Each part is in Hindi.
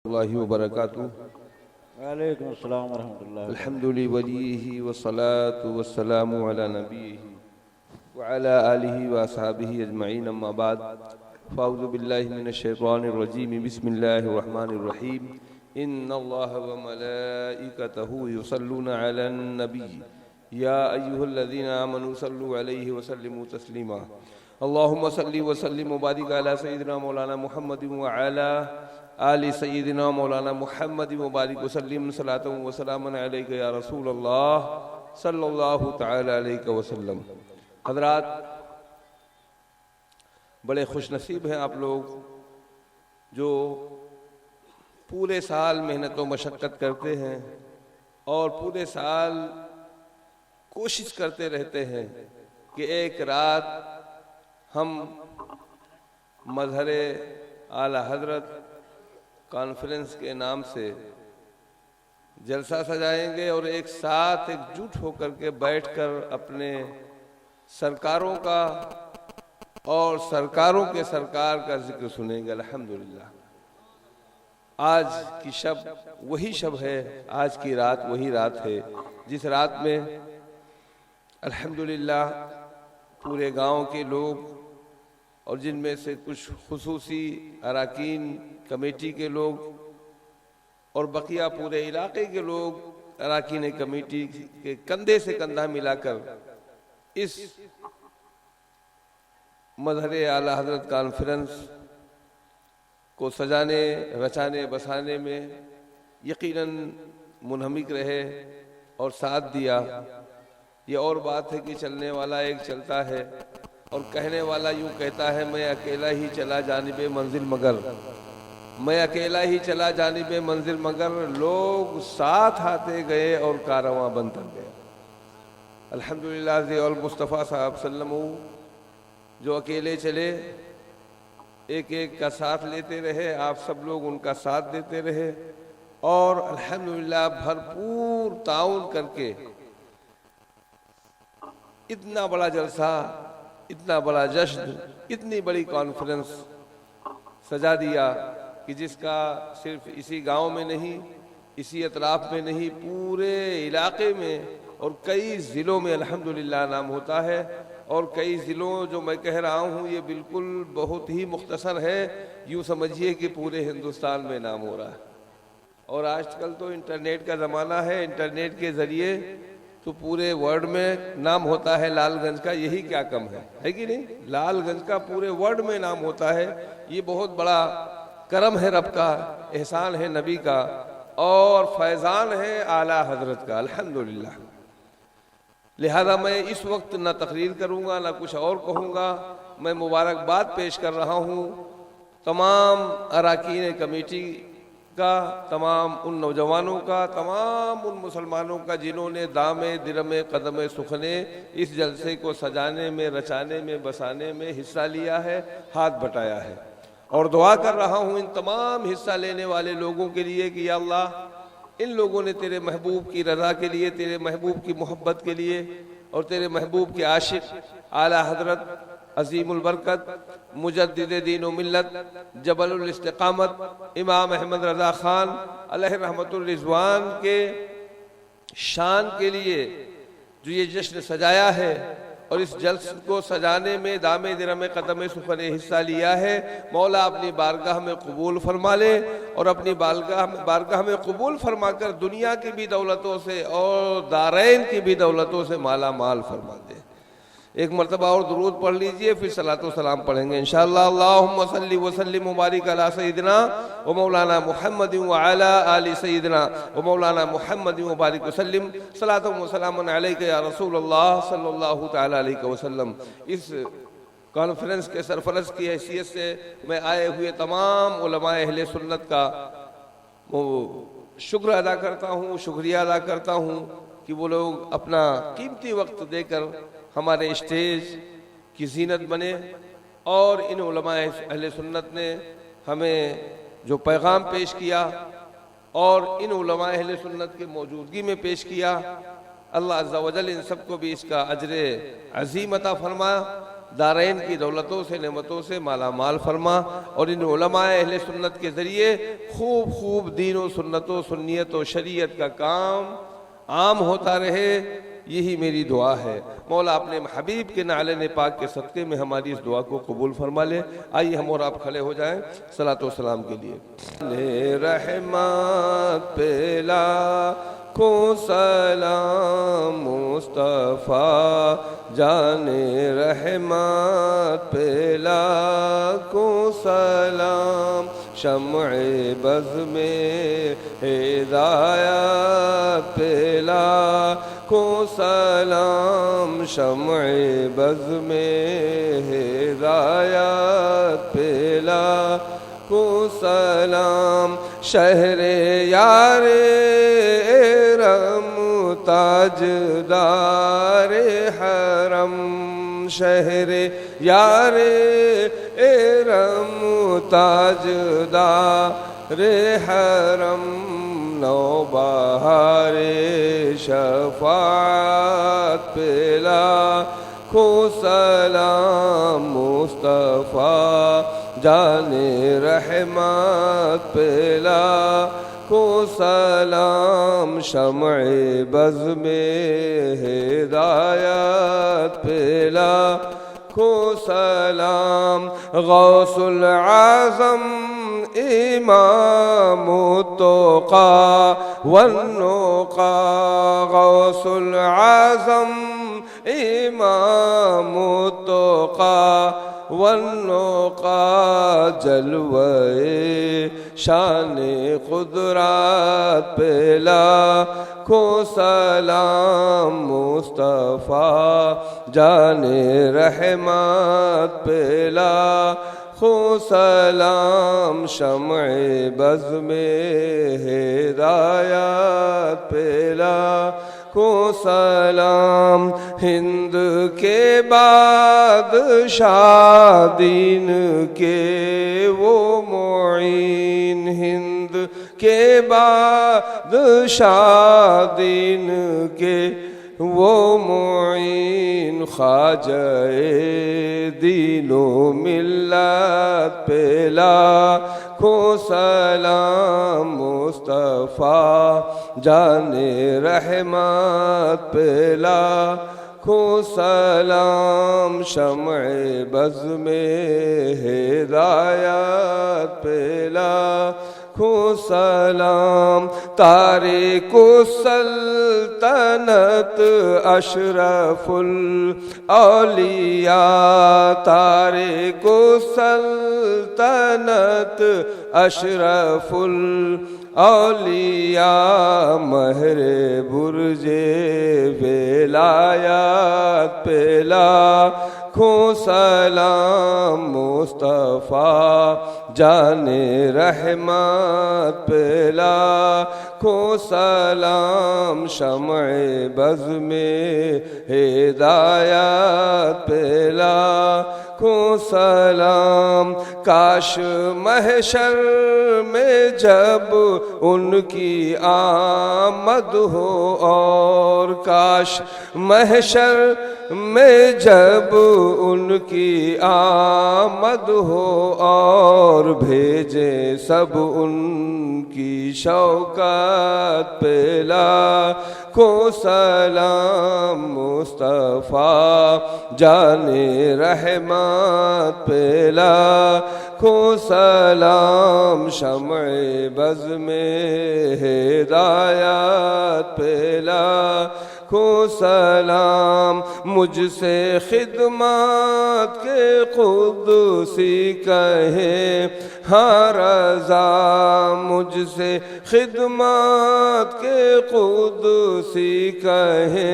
वबरकातुहू। वालेकुम अस्सलाम वरहमतुल्लाहि अल्हम्दुलिल्लाहि वलिय्यिही वस्सलातु वस्सलामु अला नबिय्यिही व अला आलिहि व अस्हाबिहि अजमईन, अम्मा बाद। फ़अऊज़ु बिल्लाहि मिनश शैतानिर रजीम, बिस्मिल्लाहिर रहमानिर रहीम। इन्नल्लाह व मलाइकतहु युसल्लूना अलन नबी या अय्युहल्लज़ीना आमनू सल्लु अलैहि व सल्लिमू तस्लीमा। अल्लाहुम्मा सल्लि व सल्लिम व बारिक अला सय्यिदिना मौलाना मुहम्मदिन व अला आलि सय्यिदिना मौलाना मुहम्मदिन व बारिक व सल्लिम सलातन व सलामन अलैका या रसूल अल्लाह सल्लल्लाहु तआला अलैहि वसल्लम। हज़रात, बड़े खुशनसीब हैं आप लोग जो पूरे साल मेहनत व मशक्क़त करते हैं और पूरे साल कोशिश करते रहते हैं कि एक रात हम मज़हर आला हज़रत कॉन्फ्रेंस के नाम से जलसा सजाएंगे और एक साथ एकजुट होकर के बैठकर अपने सरकारों का और सरकारों के सरकार का जिक्र सुनेंगे। अल्हम्दुलिल्लाह, आज की शब वही शब है, आज की रात वही रात है जिस रात में अल्हम्दुलिल्लाह पूरे गांव के लोग और जिनमें से कुछ खुसूसी अराकीन कमेटी के लोग और बकिया पूरे इलाके के लोग अराकीन कमेटी के कंधे से कंधा मिलाकर इस मज़हर आला हज़रत कॉन्फ्रेंस को सजाने रचाने बसाने में यकीनन मुनहमिक रहे और साथ दिया। ये और बात है कि चलने वाला एक चलता है और कहने वाला यूँ कहता है, मैं अकेला ही चला जानिबे मंजिल मगर, मैं अकेला ही चला जानिबे मंजिल मगर, लोग साथ आते गए और कारवां बनता गया। अल्हम्दुलिल्लाह ज़ी और मुस्तफ़ा साहब सल्लमू जो अकेले चले, एक एक का साथ लेते रहे, आप सब लोग उनका साथ देते रहे और अल्हम्दुलिल्लाह भरपूर ताउन करके इतना बड़ा जलसा, इतना बड़ा जश्न, इतनी बड़ी कॉन्फ्रेंस सजा दिया कि जिसका सिर्फ इसी गांव में नहीं, इसी अतराफ में नहीं, पूरे इलाके में और कई ज़िलों में अल्हम्दुलिल्लाह नाम होता है। और कई ज़िलों जो मैं कह रहा हूँ ये बिल्कुल बहुत ही मुख्तसर है, यूँ समझिए कि पूरे हिंदुस्तान में नाम हो रहा है। और आजकल तो इंटरनेट का ज़माना है, इंटरनेट के ज़रिए तो पूरे वर्ल्ड में नाम होता है लालगंज का, यही क्या कम है कि नहीं? लालगंज का पूरे वर्ल्ड में नाम होता है। ये बहुत बड़ा करम है रब का, एहसान है नबी का और फैज़ान है आला हज़रत का, अल्हम्दुलिल्लाह। लिहाजा मैं इस वक्त ना तकरीर करूँगा ना कुछ और कहूँगा, मैं मुबारकबाद पेश कर रहा हूँ तमाम अराकीन कमेटी का, तमाम उन नौजवानों का, तमाम उन मुसलमानों का जिन्होंने दामे दिरमे कदमे सुखने इस जलसे को सजाने में, रचाने में, बसाने में हिस्सा लिया है, हाथ बटाया है। और दुआ कर रहा हूँ इन तमाम हिस्सा लेने वाले लोगों के लिए कि या अल्लाह, इन लोगों ने तेरे महबूब की रज़ा के लिए, तेरे महबूब की मोहब्बत के लिए और तेरे महबूब के आशिक आला हज़रत अज़ीमुल बरकत मुजद्दिद दीन व मिल्लत जबलुल इस्तिक़ामत इमाम अहमद रज़ा ख़ान अलैहि रहमतुर रिज़वान के शान के लिए जो ये जश्न सजाया है और इस जश्न को सजाने में दामे दिरमे कदमे सुखने हिस्सा लिया है, मौला अपनी बारगाह में कबूल फरमा ले और अपनी बारगाह में कबूल फरमा कर दुनिया की भी दौलतों से और दारैन की भी दौलतों से माला माल फरमा दे। एक मरतबा और दुरूद पढ़ लीजिए, फिर सलातो सलाम पढ़ेंगे इंशाअल्लाह। अल्लाहुम्मा सल्लि व सल्लिम व बारिक अला सय्यिदिना व मौलाना मुहम्मदिन व अला आलि सय्यिदिना व मौलाना मुहम्मदिन व बारिक व सल्लिम सलातो व सलामन अलैका या रसूल अल्लाह सल्लल्लाहु तआला अलैहि वसल्लम। इस कॉन्फ्रेंस के सरफरज की हैसियत से मैं आए हुए तमाम उलमाए अहले सुन्नत का शुक्र अदा करता हूँ, शुक्रिया अदा करता हूँ कि वो लोग अपना कीमती वक्त देकर हमारे स्टेज की जीनत बने और इन उलमाए अहले सुन्नत ने हमें जो पैगाम पेश किया और इन उलमाए अहले सुन्नत के मौजूदगी में पेश किया, अल्लाह अज़्ज़ा वजल इन सबको भी इसका अजर अज़ीम अता फरमा दारैन की दौलतों से नेमतों से माला माल फरमा और इन उलमाए अहले सुन्नत के ज़रिए खूब खूब दीन व सुन्नत व सुन्नियत व शरीयत का काम आम होता रहे, यही मेरी दुआ है। मौला अपने हबीब के नाले ने पाक के सदक़े में हमारी इस दुआ को कबूल फरमा ले। आइए हम और आप खड़े हो जाएं सलात व सलाम के लिए। रहमत पेला को सलाम मुस्तफ़ा जाने रहमत पेला को सलाम शम्अ बज़ में हिदायत पेला को सलाम शम्अ बज़ में हिदायत पेला को सलाम शहरे यारे रम ताजदारे हरम शहरे यारे रम ताजदारे हरम नौबहारे शफाअत पेला को सलाम मुस्तफ़ा जाने रहमत पेला को सलाम शम्अ बज़ में हिदायत पेला को सलाम गौसुल आज़म इमाम तुक़ा वन्नुक़ा गौसुल आज़म इमाम तुक़ा वन्नुक़ा जलवे शान कुदरत पेला को सलाम मुस्तफ़ा जाने रहमत पेला को सलाम शम्अ बज़ में हिदायत पेला को सलाम हिंद के बादशाह दीन के वो मुईन हिंद के बादशाह दीन के वो मुईन ख्वाजा दीनो मिल्लत पेला को सलाम मुस्तफ़ा जाने रहमत पेला को सलाम शम्अ बज़ में हिदायत पेला को सलाम तारिकु सल्तनत अशरफुल औलिया तारिकु सल्तनत अशरफुल औलिया महरे बुर्जे वेलायत पेला को सलाम मुस्तफ़ा जाने रहमत पेला को सलाम शम्अ बज़ में हिदायत पेला को सलाम काश महशर में जब उनकी आमद हो और काश महशर में जब उनकी आमद हो और भेजे सब उनकी शौकत पेला को सलाम मुस्तफ़ा जाने रहमत पेला को सलाम शम्अ बज़ में हिदायत पेला को सलाम मुझसे खिदमत के कुदसी कहे हाँ रज़ा मुझसे खिदमत के कुदसी कहे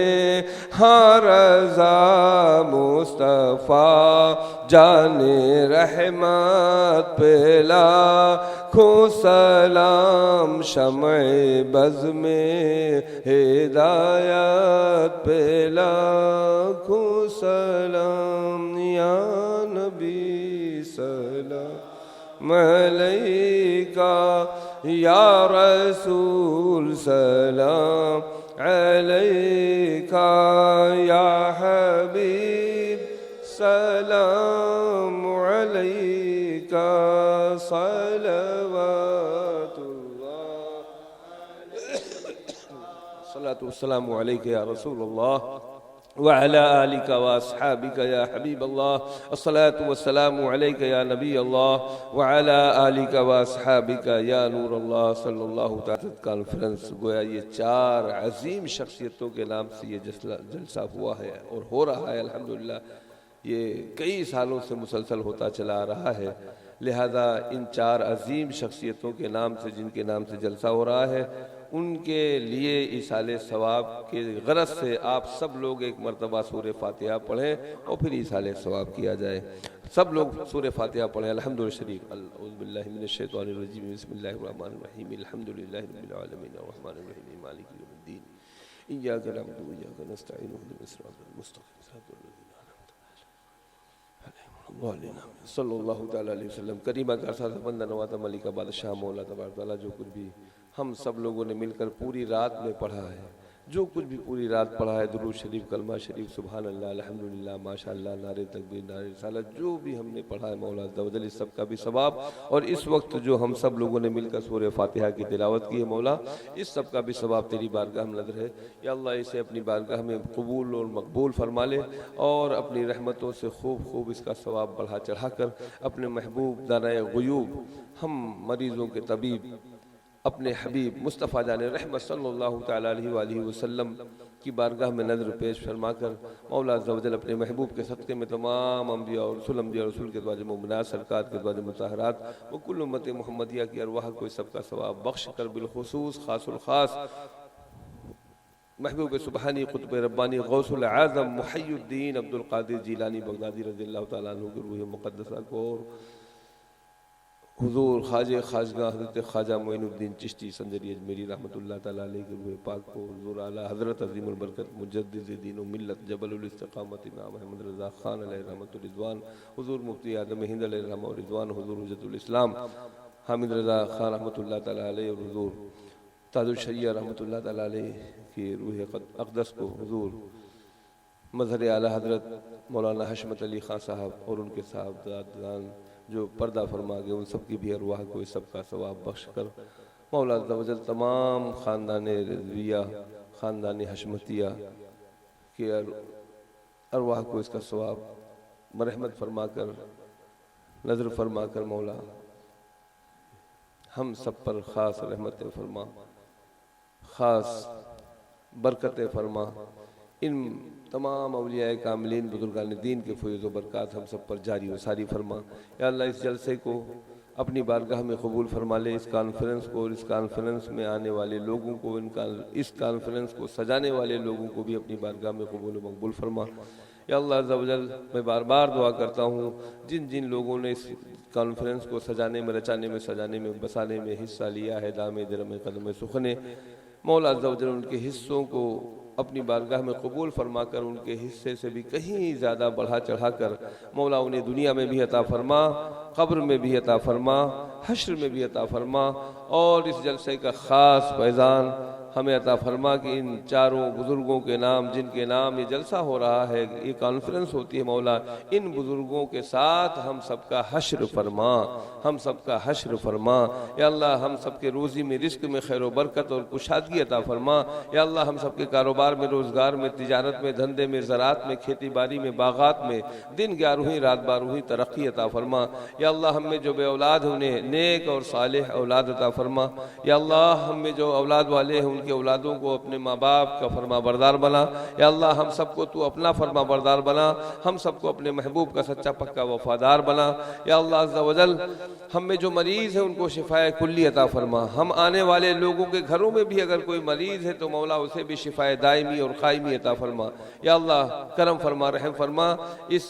हाँ रज़ा मुस्तफ़ा जाने रहमत पेला को सलाम शम्अ बज़ में हिदायत पेला को सलाम या नबी सलाम अलैका या रसूल सलाम अलैका या हबीब सलाम अलैका सलातु वस्सलामु अलैका या रसूलल्लाह व अला आलिका व अस्हाबिका या हबीबल्लाह अस्सलातु वस्सलामु अलैका या नबी अल्लाह व अला आलिका व अस्हाबिका या नूर अल्लाह सल्लल्लाहु तआला कॉन्फ्रेंस। गोया ये चार अजीम शख्सियतों के नाम से ये जलसा हुआ है और हो रहा है अल्हम्दुलिल्लाह। ये कई सालों से मुसलसल होता चला आ रहा है। लिहाजा इन चार अजीम शख्सियतों के नाम से, जिनके नाम से जलसा हो रहा है, उनके लिए ईसाले सवाब के गरज से आप सब लोग एक मरतबा सूर फातिहा पढ़ें और फिर ईसाले सवाब किया जाए। सब लोग सूर फातिहा पढ़ें। अल्हम्दुलिल्लाह शरीफ अऊज़ु बिल्लाहि मिनश शैतानिर रजीम बिस्मिल्लाहिर रहमानिर रहीम अल्हम्दुलिल्लाहि रब्बिल आलमीन अर्रहमानिर रहीम मालिकि यौमिद्दीन इय्याका नअबुदु व इय्याका नस्तईन इहदिनस सिरातल मुस्तक़ीम सिरातल लज़ीना अनअमता अलैहिम सल्लल्लाहु तआला अलैहि वसल्लम। करीमा का साथ बंदा नवाता मलिका बादशाह मौला तबारक तआला जो कुछ भी हम सब लोगों ने मिलकर पूरी रात में पढ़ा है, जो कुछ भी पूरी रात पढ़ा है, दुरूद शरीफ, कलमा शरीफ, सुभान अल्लाह, अल्हम्दुलिल्लाह, माशाअल्लाह, नारे तकबीर, नारे रिसालत, जो भी हमने पढ़ा है मौला अज़्ज़ा वजल इस सब का भी सवाब, और इस वक्त जो हम सब लोगों ने मिलकर सूरह फातिहा की तिलावत की है मौला, इस सब का भी सवाब तेरी बारगाह में नज़र है। या अल्लाह इसे अपनी बारगाह में कबूल और मकबूल फरमा ले और अपनी रहमतों से खूब खूब इसका सवाब बढ़ा चढ़ा कर अपने महबूब दानाए ग़ुयूब, हम मरीज़ों के तबीब, अपने हबीब मुस्तफ़ा जाने रहमत सल्लल्लाहु तआला अलैहि वसल्लम की बारगाह में नज़र पेश फरमाकर मौला अज़्ज़ा वजल अपने महबूब के सदक़े में तमाम अम्बिया और रसूल के द्वारा मोमिनात सरकार के द्वारा मुताहरात व कुल उम्मत मुहम्मदिया की अरवाह को सबका सवाब बख्श कर बिलखुसूस खासुल खास महबूब सुबहानी कुतुब रब्बानी गौसुल आज़म मुहय्यिद्दीन अब्दुल कादिर जीलानी बगदादी रज़ियल्लाहु तआला अन्हु की रूह मुक़द्दसा को और हुजूर ख्वाजे खाजगा हज़रत ख्वाजा मोइनुद्दीन चिश्ती संजरी अजमेरी रहमतुल्लाह तआला अलैहि के रूह पाक को, हुजूर आला हज़रत अज़ीमुल बरकत मुजद्दिद दीन व मिल्लत जबलुल इस्तिक़ामत इमाम अहमद रज़ा खान अलैहि रहमतुल रिज़वान, हुजूर मुफ्ती आदम हिंद अलैहि रहमतुल रिज़वान, हुजूर हुज्जतुल इस्लाम हामिद रज़ा खान रहमतुल्लाह तआला अलैहि और हुजूर ताजुल शरिया रहमतुल्लाह तआला अलैहि की रूह अक़दस को, हुजूर मज़हर आला हज़रत मौलाना हशमत अली खान साहब और उनके साहबजादान जो पर्दा फरमा गए, उन सब की भी अरवाह को इस सब का सवाब बख्श कर मौला अज़्ज़ा वजल तमाम ख़ानदान रिज़विया, ख़ानदान हशमतिया के अरवाह को इसका सवाब मरहमत फरमा कर, नज़र फरमा कर मौला हम सब पर ख़ास रहमत फरमा, ख़ास बरकत फरमा। इन तमाम औलियाए कामिलीन बुजुर्गान दीन के फैज़ व बरक़ात हम सब पर जारी व सारी फरमा। या अल्लाह इस जलसे को अपनी बारगाह में कबूल फरमा ले, इस कॉन्फ्रेंस को और इस कॉन्फ्रेंस में आने वाले लोगों को, इस कॉन्फ्रेंस को सजाने वाले लोगों को भी अपनी बारगाह में कबूल व मकबूल फरमा। या अल्लाह अज़्ज़ा वजल मैं बार बार दुआ करता हूँ जिन जिन लोगों ने इस कॉन्फ्रेंस को सजाने में, रचाने में, सजाने में, बसाने में हिस्सा लिया है, दामे दरमे कदम सुखने, मौला अज़्ज़ा वजल उनके हिस्सों को अपनी बारगाह में कबूल फरमा कर उनके हिस्से से भी कहीं ज़्यादा बढ़ा चढ़ा कर मौला उन्हें दुनिया में भी अता फरमा, क़ब्र में भी अता फरमा, हश्र में भी अता फरमा, और इस जलसे का ख़ास फैज़ान हमें अता फरमा कि इन चारों बुज़ुर्गों के नाम, जिनके नाम ये जलसा हो रहा है, ये कॉन्फ्रेंस होती है मौला, इन बुज़ुर्गों के साथ हम सबका हश्र फरमा, हम सबका हश्र फरमा। या अल्लाह हम सबके रोज़ी में, रिस्क में खैर बरकत और कुशादगी अता फरमा। या अल्लाह हम सबके कारोबार में, रोज़गार में, तिजारत में, धंधे में, ज़राअत में, खेती बाड़ी में, बागात में दिन 11वीं रात 12वीं तरक्की अता फरमा। या अल्लाह हम में जो बे औलाद उन्हें नेक और सालेह औलाद अता फरमा। या अल्लाह हम में जो औलाद वाले हैं के औलादों को अपने माँ बाप का फरमा बरदार बना। या अल्लाह हम सबको तू अपना फरमा बरदार बना, हम सबको अपने महबूब का सच्चा पक्का वफादार बना। या अल्लाह अज़्ज़ा वजल हम में जो मरीज़ है उनको शिफाए कुल्ली अता फरमा। हम आने वाले लोगों के घरों में भी अगर कोई मरीज़ है तो मौला उसे भी शिफाए दायमी और कायमी अता फरमा। या अल्लाह करम फरमा, रहम फरमा, इस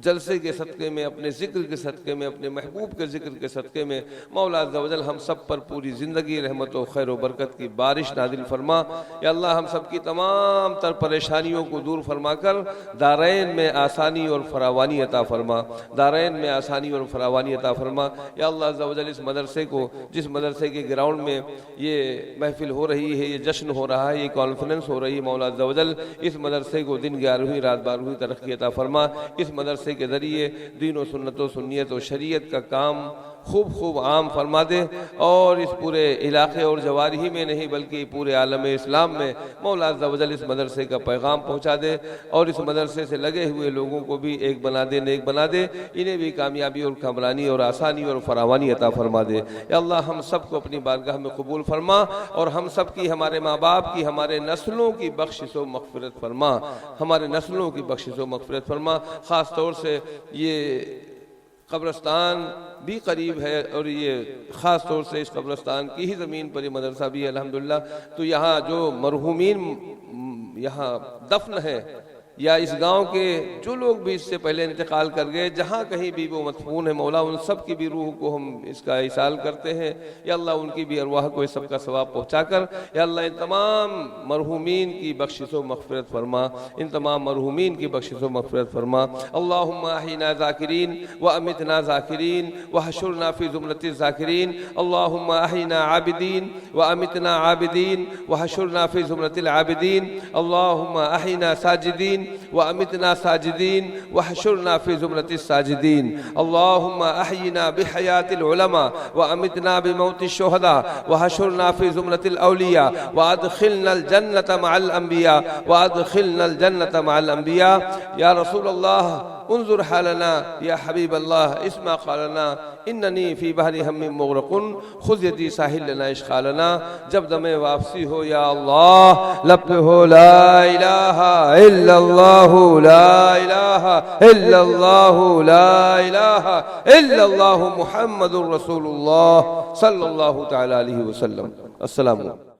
जलसे के सदक़े में, अपने ज़िक्र के सदक़े में, अपने महबूब के ज़िक्र के सदक़े में मौला अज़्ज़ा व जल हम सब पर पूरी ज़िंदगी रहमत व खैर व बरकत की बारिश नादिल फरमा। या अल्लाह हम सब की तमाम तर परेशानियों को दूर फरमा कर दारैन में आसानी और फरावानी अता फरमा, दारैन में आसानी और फरावानी अता फरमा। या अल्लाह अज़्ज़ा व जल इस मदरसे को, जिस मदरसे के ग्राउंड में ये महफिल हो रही है, ये जश्न हो रहा है, ये कॉन्फ्रेंस हो रही है, मौला अज़्ज़ा व जल इस मदरसे को दिन 11वीं रात 12वीं तरक्की अता फरमा। इस मदरसे के ज़रिए दीन व सुन्नत व सुन्नियत व शरीयत का काम खूब खूब आम फरमा दे और इस पूरे इलाके और जवारी में नहीं बल्कि पूरे आलम इस्लाम में मौला अज़्ज़ा व जल इस मदरसे का पैगाम पहुँचा दे और इस मदरसे से लगे हुए लोगों को भी एक बना दे, नेक बना दे, इन्हें भी कामयाबी और कामरानी और आसानी और फरावानी अता फरमा दे। या अल्लाह हम सब को अपनी बारगाह में कबूल फरमा और हम सब की, हमारे माँ बाप की, हमारे नस्लों की बख्शिश व मग़फ़िरत फरमा, हमारे नस्लों की बख्शिश व मग़फ़िरत फरमा। ख़ास तौर से ये कब्रस्तान भी करीब है और ये ख़ास तौर से इस कब्रस्तान की ही ज़मीन पर ये मदरसा भी है अल्हम्दुलिल्लाह। तो यहाँ जो मरहूमीन यहाँ दफन है या इस गांव के जो लोग भी इससे पहले इंतकाल कर गए, जहाँ कहीं भी वो मदफून है, मौला उन सब की भी रूह को हम इसका इसाल करते हैं। या अल्लाह उनकी भी अरवाह को इस सब का सवाब पहुँचा कर या अल्लाह इन तमाम मरहूमीन की बख्शिश व मग़फ़िरत फरमा, इन तमाम मरहूमीन की बख्शिश व मग़फ़िरत फरमा। अल्लाहुम्मा अहीना ज़ाकिरीन व अमितना ज़ाकिरीन व हशुरना फ़ी ज़ुमरतिज़ ज़ाकिरीन। अल्लाहुम्मा अहीना आबिदीन व अमितना आबिदीन व हशुरना फ़ी ज़ुमरतिल आबिदीन। अल्लाहुम्मा अहीना साजिदीन व अमितना साजिदीन व हशुरना फ़ी ज़ुमरतिस साजिदीन। अल्लाहुम्मा अहयिना बिहयातिल उलमा व अमितना बिमौतिश शुहदा व हशुरना फ़ी ज़ुमरतिल औलिया व अदखिलनल जन्नत मअल अंबिया व अदखिलनल जन्नत मअल अंबिया। या रसूल अल्लाह उन्जुर हालना या हबीब अल्लाह इस्मा क़ालना इन्ननी फ़ी बहरी हम्मिन मुग़रक़ुन खुज़ यदी साहिल लना इश्क़ालना। जब दमे वापसी हो या अल्लाह लब पे हो ला इलाहा इल्लल्लाहु ला इलाहा इल्लल्लाहु ला इलाहा इल्लल्लाहु मुहम्मदुर रसूलुल्लाह सल्लल्लाहु तआला अलैहि वसल्लम। अस्सलामु अलैकुम।